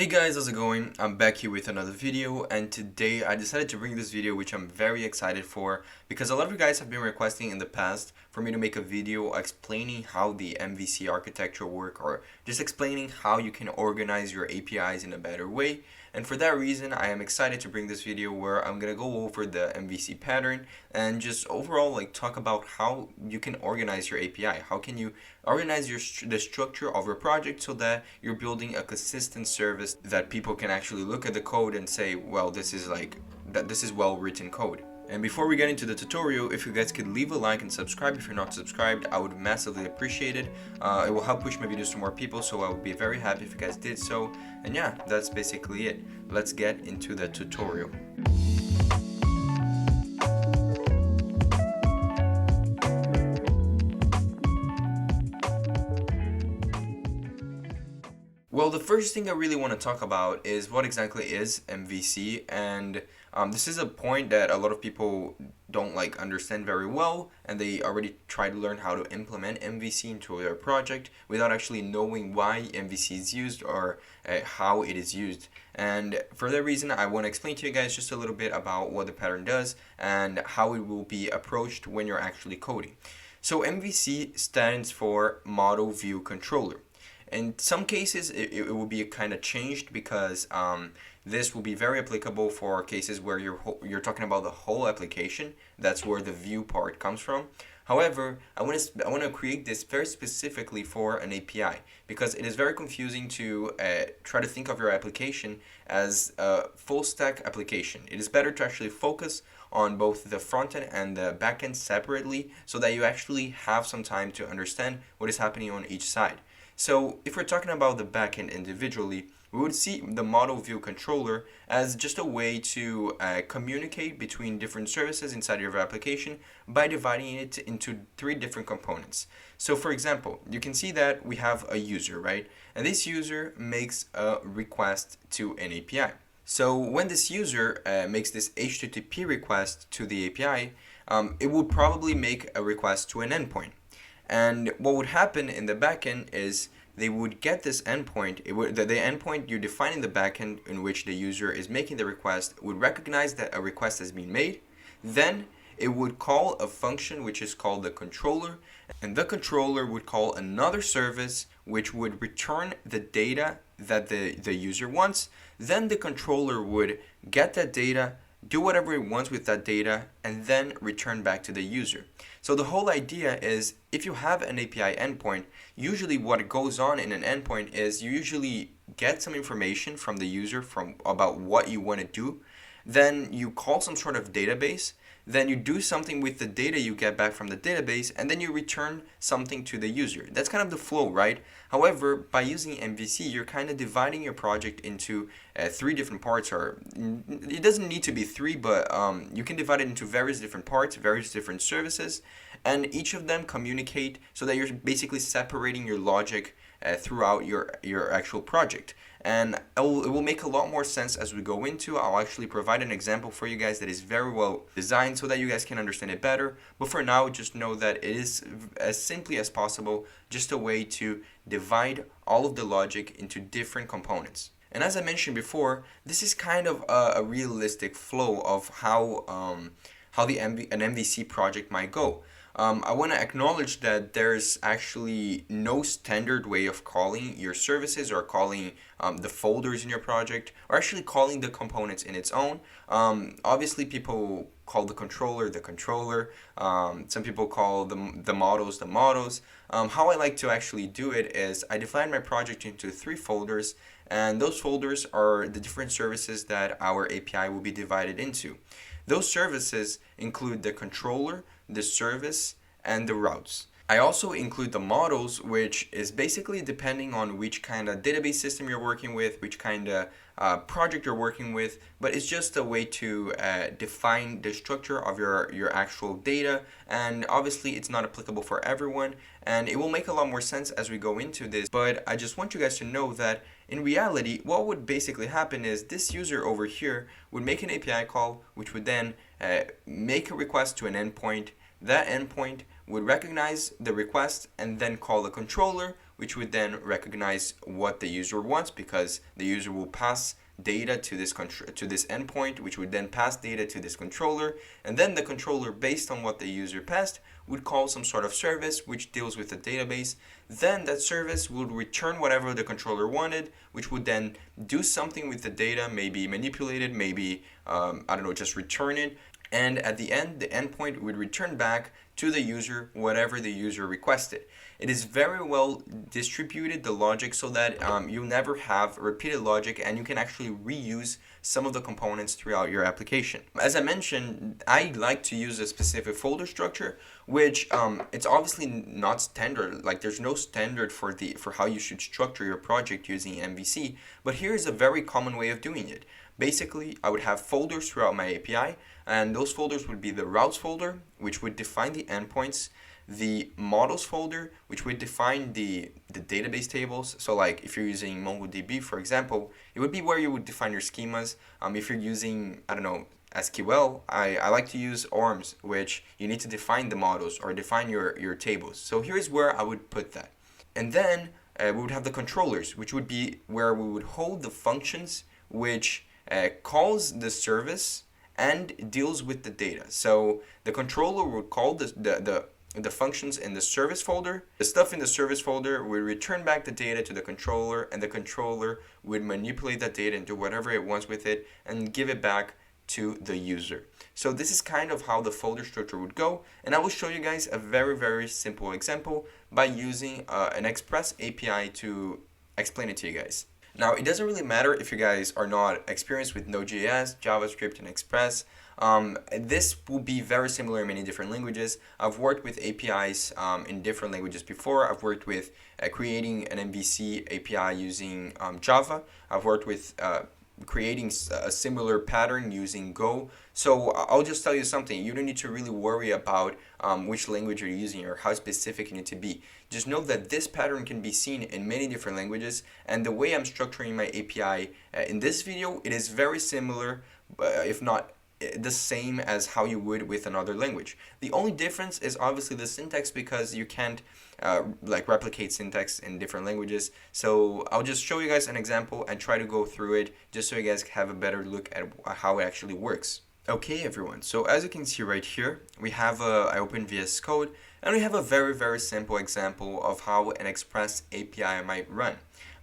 Hey guys, how's it going? I'm back here with another video, and today I decided to bring this video which I'm very excited for because a lot of you guys have been requesting in the past for me to make a video explaining how the MVC architecture work, or just explaining how you can organize your APIs in a better way. And for that reason, I am excited to bring this video where I'm gonna go over the MVC pattern and just overall talk about how you can organize your API. How can you organize the structure of your project so that you're building a consistent service that people can actually look at the code and say, well, this is well written code. And before we get into the tutorial, if you guys could leave a like and subscribe if you're not subscribed, I would massively appreciate it. It will help push my videos to more people, so I would be very happy if you guys did so. And yeah, that's basically it. Let's get into the tutorial. Well, the first thing I really want to talk about is what exactly is MVC, and this is a point that a lot of people don't understand very well, and they already try to learn how to implement MVC into their project without actually knowing why MVC is used or how it is used. And for that reason, I want to explain to you guys just a little bit about what the pattern does and how it will be approached when you're actually coding. So MVC stands for Model View Controller. In some cases, it will be kind of changed because this will be very applicable for cases where you're talking about the whole application. That's where the view part comes from. However, I want to create this very specifically for an API because it is very confusing to try to think of your application as a full stack application. It is better to actually focus on both the front end and the back end separately so that you actually have some time to understand what is happening on each side. So if we're talking about the backend individually, we would see the model view controller as just a way to communicate between different services inside your application by dividing it into three different components. So for example, you can see that we have a user, right? And this user makes a request to an API. So when this user makes this HTTP request to the API, it would probably make a request to an endpoint. And what would happen in the backend is they would get this endpoint. The endpoint you define in the backend in which the user is making the request would recognize that a request has been made. Then it would call a function which is called the controller, and the controller would call another service which would return the data that the user wants. Then the controller would get that data, do whatever it wants with that data, and then return back to the user. So the whole idea is if you have an API endpoint, usually what goes on in an endpoint is you usually get some information from the user about what you want to do. Then you call some sort of database. Then you do something with the data you get back from the database, and then you return something to the user. That's kind of the flow, right? However, by using MVC, you're kind of dividing your project into three different parts, or it doesn't need to be three, but you can divide it into various different parts, various different services, and each of them communicate so that you're basically separating your logic throughout your actual project. And it will make a lot more sense as we go into. I'll actually provide an example for you guys that is very well designed so that you guys can understand it better. But for now, just know that it is as simply as possible just a way to divide all of the logic into different components. And as I mentioned before, this is kind of a realistic flow of how an MVC project might go. I want to acknowledge that there's actually no standard way of calling your services or calling the folders in your project, or actually calling the components in its own. Obviously, people call the controller. Some people call the models. How I like to actually do it is I define my project into three folders, and those folders are the different services that our API will be divided into. Those services include the controller, the service, and the routes. I also include the models, which is basically depending on which kind of database system you're working with, which kind of project you're working with, but it's just a way to define the structure of your actual data, and obviously it's not applicable for everyone, and it will make a lot more sense as we go into this, but I just want you guys to know that in reality, what would basically happen is this user over here would make an API call, which would then make a request to an endpoint. That endpoint would recognize the request and then call the controller, which would then recognize what the user wants, because the user will pass data to this endpoint, which would then pass data to this controller, and then the controller, based on what the user passed, would call some sort of service which deals with the database. Then that service would return whatever the controller wanted, which would then do something with the data, maybe manipulate it, maybe I don't know, just return it. And at the end, the endpoint would return back to the user whatever the user requested. It is very well distributed, the logic, so that you never have repeated logic, and you can actually reuse some of the components throughout your application. As I mentioned, I like to use a specific folder structure, which it's obviously not standard. Like, there's no standard for how you should structure your project using MVC, but here is a very common way of doing it. Basically, I would have folders throughout my API, and those folders would be the routes folder, which would define the endpoints, the models folder, which would define the database tables. So like if you're using MongoDB, for example, it would be where you would define your schemas. If you're using, I don't know, SQL, I like to use ORMs, which you need to define the models or define your tables. So here's where I would put that. And then we would have the controllers, which would be where we would hold the functions which calls the service and deals with the data. So the controller would call the functions in the service folder. The stuff in the service folder would return back the data to the controller, and the controller would manipulate that data and do whatever it wants with it and give it back to the user. So this is kind of how the folder structure would go, and I will show you guys a very simple example by using an Express API to explain it to you guys. Now, it doesn't really matter if you guys are not experienced with Node.js, JavaScript, and Express. This will be very similar in many different languages. I've worked with APIs in different languages before. I've worked with creating an MVC API using Java. I've worked with creating a similar pattern using Go. So I'll just tell you something. You don't need to really worry about which language you're using or how specific you need to be. Just know that this pattern can be seen in many different languages, and the way I'm structuring my API in this video, it is very similar, if not the same as how you would with another language. The only difference is obviously the syntax, because you can't like replicate syntax in different languages. So I'll just show you guys an example and try to go through it just so you guys have a better look at how it actually works. Okay everyone, so as you can see right here, we have I opened VS Code, and we have a very simple example of how an Express API might run.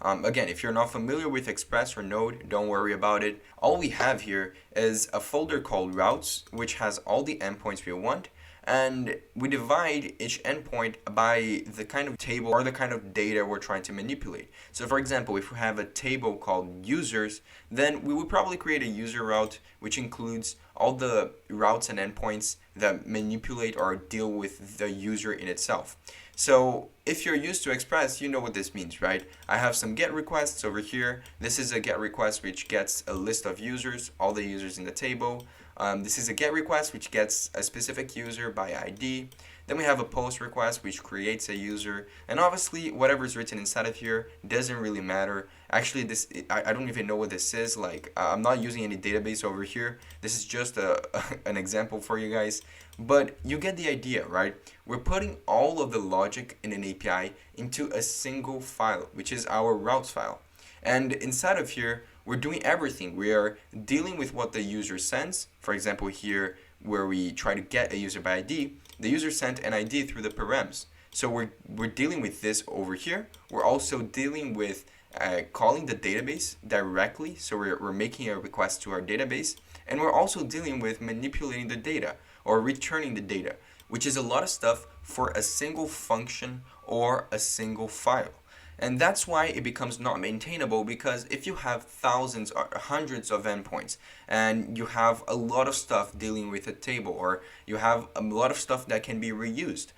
Again, if you're not familiar with Express or Node, don't worry about it. All we have here is a folder called routes, which has all the endpoints we want, and we divide each endpoint by the kind of table or the kind of data we're trying to manipulate. So for example, if we have a table called users, then we would probably create a user route which includes all the routes and endpoints that manipulate or deal with the user in itself. So if you're used to Express, you know what this means, right? I have some GET requests over here. This is a GET request which gets a list of users, all the users in the table. This is a GET request which gets a specific user by ID. Then we have a POST request which creates a user, and obviously whatever is written inside of here doesn't really matter. Actually, this I don't even know what this is. Like, I'm not using any database over here. This is just an example for you guys, but you get the idea, right? We're putting all of the logic in an API into a single file, which is our routes file. And inside of here, we're doing everything. We are dealing with what the user sends. For example, here where we try to get a user by ID, the user sent an ID through the params. So we're dealing with this over here. We're also dealing with calling the database directly. So we're making a request to our database, and we're also dealing with manipulating the data or returning the data, which is a lot of stuff for a single function or a single file. And that's why it becomes not maintainable, because if you have thousands or hundreds of endpoints and you have a lot of stuff dealing with a table, or you have a lot of stuff that can be reused,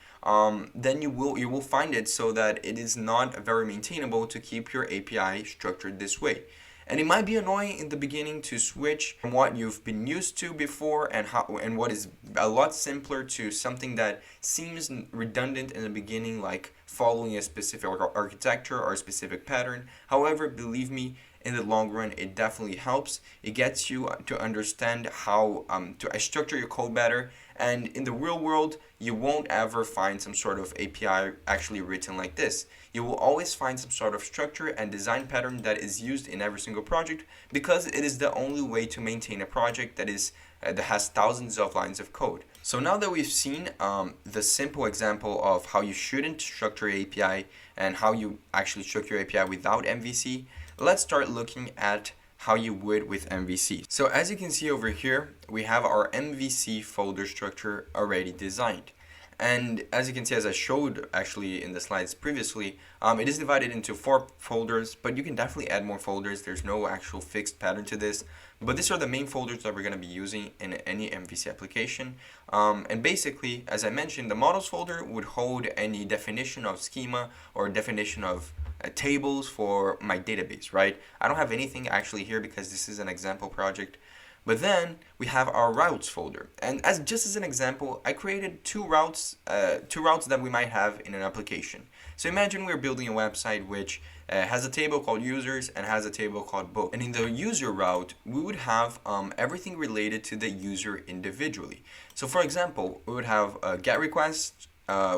then you will find it so that it is not very maintainable to keep your API structured this way. And it might be annoying in the beginning to switch from what you've been used to before and what is a lot simpler to something that seems redundant in the beginning, like following a specific architecture or a specific pattern. However, believe me, in the long run, it definitely helps. It gets you to understand how to structure your code better. And in the real world, you won't ever find some sort of API actually written like this. You will always find some sort of structure and design pattern that is used in every single project, because it is the only way to maintain a project that has thousands of lines of code. So now that we've seen the simple example of how you shouldn't structure your API and how you actually structure your API without MVC, let's start looking at how you would with MVC. So as you can see over here, we have our MVC folder structure already designed. And as you can see, as I showed actually in the slides previously, it is divided into 4 folders, but you can definitely add more folders. There's no actual fixed pattern to this, but these are the main folders that we're going to be using in any MVC application. And basically, as I mentioned, the models folder would hold any definition of schema or definition of tables for my database, right? I don't have anything actually here because this is an example project. But then we have our routes folder, and just as an example, I created two routes that we might have in an application. So imagine we're building a website which has a table called users and has a table called book. And in the user route, we would have everything related to the user individually. So for example, we would have a GET request,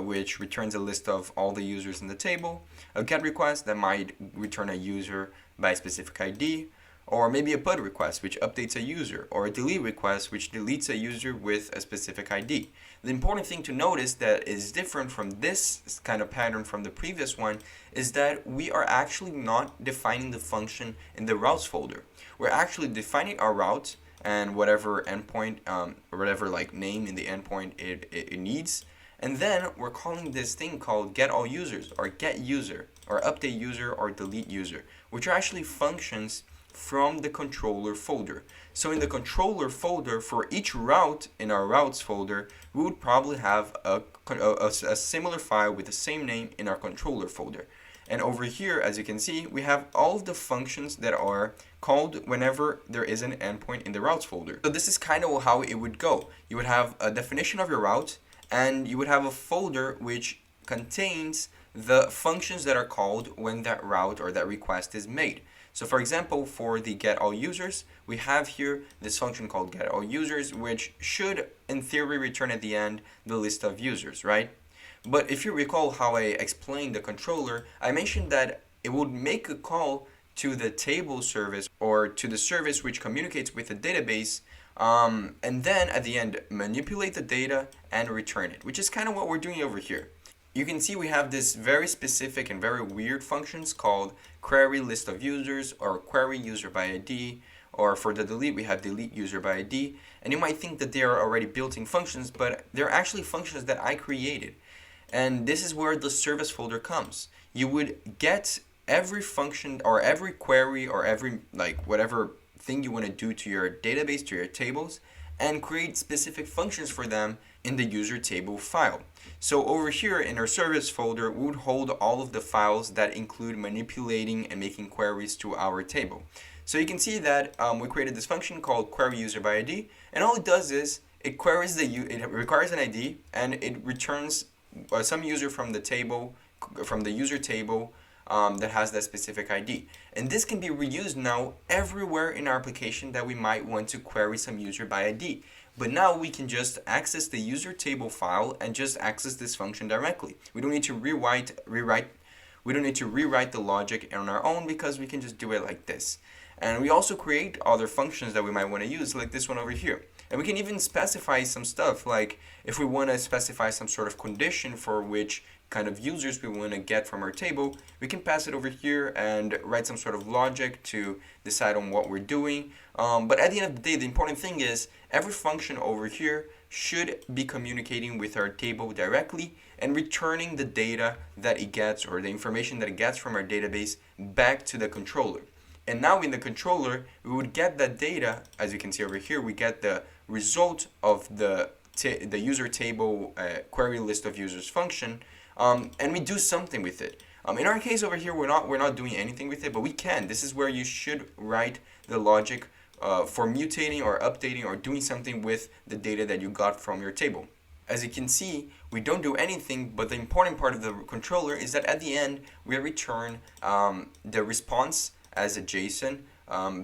which returns a list of all the users in the table, a GET request that might return a user by a specific ID, or maybe a PUD request which updates a user, or a delete request which deletes a user with a specific ID. The important thing to notice that is different from this kind of pattern from the previous one is that we are actually not defining the function in the routes folder. We're actually defining our route and whatever endpoint or whatever like name in the endpoint it needs. And then we're calling this thing called get all users, or get user, or update user, or delete user, which are actually functions from the controller folder. So in the controller folder, for each route in our routes folder, we would probably have a similar file with the same name in our controller folder. And over here, as you can see, we have all of the functions that are called whenever there is an endpoint in the routes folder. So this is kind of how it would go. You would have a definition of your route, and you would have a folder which contains the functions that are called when that route or that request is made. So for example, for the get all users, we have here this function called get all users, which should in theory return at the end the list of users, right? But if you recall how I explained the controller, I mentioned that it would make a call to the table service or to the service which communicates with the database, and then at the end manipulate the data and return it, which is kind of what we're doing over here. You can see we have this very specific and very weird functions called query list of users or query user by ID, or for the delete we have delete user by ID. And you might think that they are already built-in functions, but they're actually functions that I created. And this is where the service folder comes. You would get every function or every query or every whatever thing you want to do to your database, to your tables, and create specific functions for them in the user table file. So over here in our service folder, we would hold all of the files that include manipulating and making queries to our table. So you can see that we created this function called query user by ID, and all it does is it queries it requires an ID and it returns some user from the table, from the user table that has that specific ID. And this can be reused now everywhere in our application that we might want to query some user by ID. But now we can just access the user table file and just access this function directly. We don't need to rewrite the logic on our own, because we can just do it like this. And we also create other functions that we might want to use, like this one over here. And we can even specify some stuff, like if we want to specify some sort of condition for which kind of users we want to get from our table, we can pass it over here and write some sort of logic to decide on what we're doing. But at the end of the day, the important thing is every function over here should be communicating with our table directly and returning the data that it gets, or the information that it gets from our database, back to the controller. And now in the controller, we would get that data. As you can see over here, we get the result of the user table query list of users function, and we do something with it. In our case over here, we're not doing anything with it, but we can. This is where you should write the logic for mutating or updating or doing something with the data that you got from your table. As you can see, we don't do anything, but the important part of the controller is that at the end we return the response as a JSON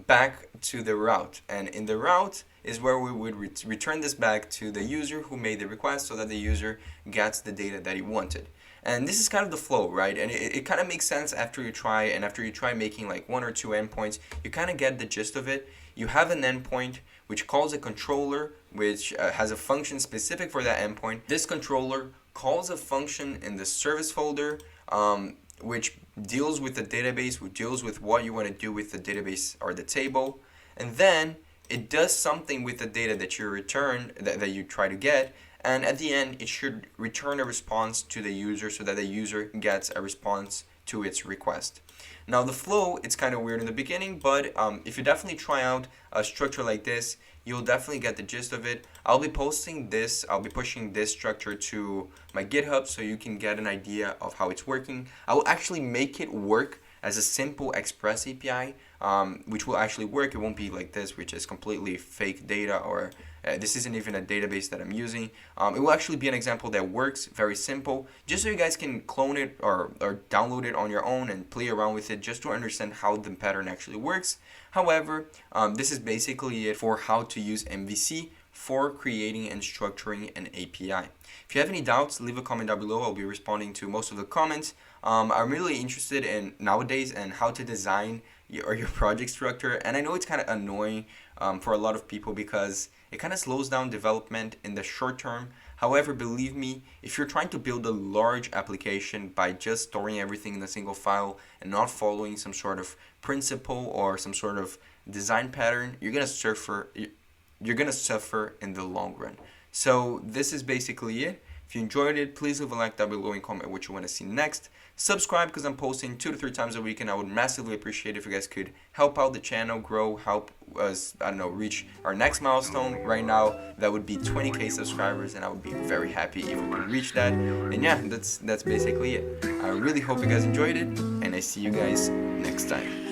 back to the route, and in the route is where we would return this back to the user who made the request so that the user gets the data that he wanted. And this is kind of the flow, right? And it kind of makes sense after you try, and after you try making like 1 or 2 endpoints, you kind of get the gist of it. You have an endpoint which calls a controller which has a function specific for that endpoint. This controller calls a function in the service folder which deals with the database, which deals with what you want to do with the database or the table, and then it does something with the data that you return, that you try to get, and at the end it should return a response to the user so that the user gets a response to its request. Now the flow, it's kind of weird in the beginning, but if you definitely try out a structure like this, you'll definitely get the gist of it. I'll be pushing this structure to my GitHub so you can get an idea of how it's working. I will actually make it work as a simple Express API, which will actually work. It won't be like this, which is completely fake data, or this isn't even a database that I'm using. It will actually be an example that works, very simple, just so you guys can clone it or download it on your own and play around with it just to understand how the pattern actually works. However, this is basically it for how to use MVC for creating and structuring an API. If you have any doubts, leave a comment down below. I'll be responding to most of the comments. I'm really interested in nowadays and how to design your project structure, and I know it's kind of annoying for a lot of people because it kind of slows down development in the short term. However, believe me, if you're trying to build a large application by just storing everything in a single file and not following some sort of principle or some sort of design pattern, you're gonna suffer in the long run. So this is basically it. If you enjoyed it, please leave a like down below and comment what you want to see next. Subscribe because I'm posting 2 to 3 times a week, and I would massively appreciate if you guys could help out the channel grow, help us, I don't know, reach our next milestone. Right now, that would be 20K subscribers, and I would be very happy if we could reach that. And yeah, that's basically it. I really hope you guys enjoyed it, and I see you guys next time.